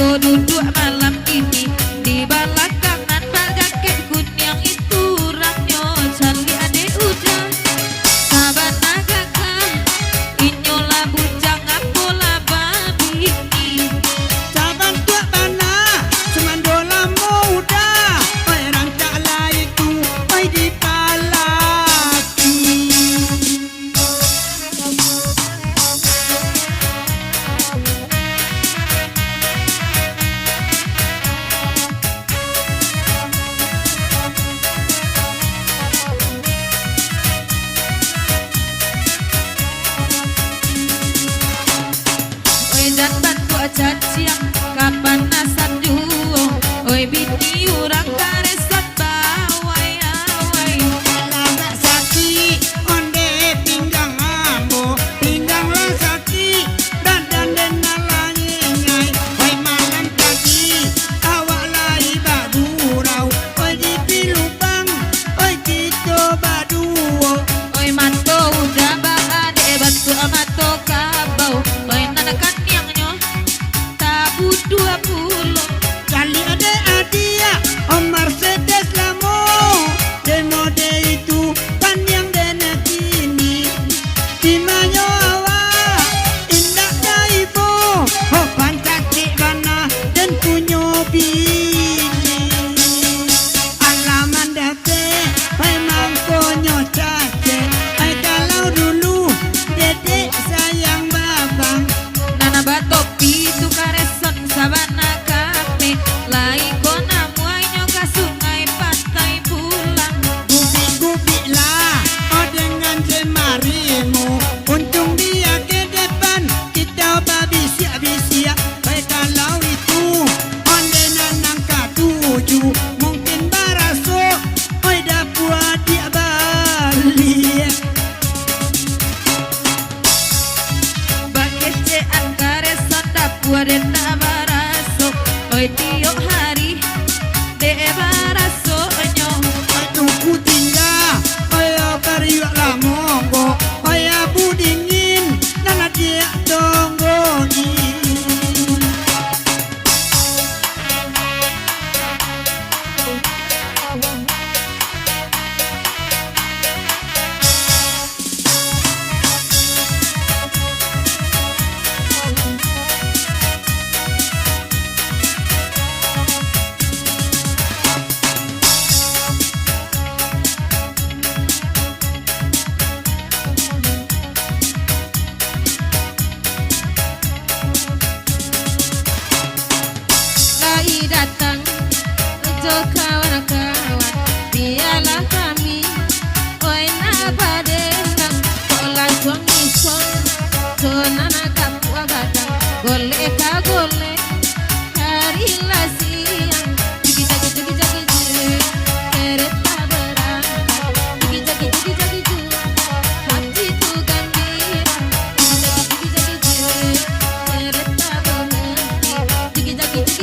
Aku duduk malam ini di belakangan pakai kuning itu orangnya cali ade udah saban nagakam inyola bujang aku babi Saban tua bana semandola muda oi rancak lah itu oi dipalaki dan bantu caciang kapan nasan juo oi biti urang karesat bawai awai Lama sakit onde pinggang ambo pinggang lah sakit dadan dan nalai nyai oi malam pagi awak lai badurau oi di pilubang oi kita baduo oi mato udah baade bantu amato kabau oi nanakan yang nyo tabu 20 kali ada adia om Mercedes lamo demo de itu kan yang dena kini timanyo awak indah daibo ho pancake bana dan punyo bini alaman date memang konyo cace ai kalau dulu dedek sayang babang nana batopi tu kareson sabana kame lai kona muainyo ka sungai pantai pulang gubik-gubik lah oh dengan jemarimu untung dia ke depan kita babisiak-bisiak baik kalau itu onde nanang katuju mungkin baraso oi dapua dia balik bakecean kareson dapua den baraso oi tiok hari de baraso nyo tuku tinggal oi kariak lah monggo oi abu dingin nana dia donggoni lai datang jo kawan-kawan biarlah kami oi na badendang ola suami suami jo nana kapua gadang gole ka gole hari la siang jigi jagi jigi jagi jigi kereta berangkat jigi jagi jigi jagi jigi hati tu gembira jigi jagi jigi jagi jigi kereta berhenti jigi jagi jigi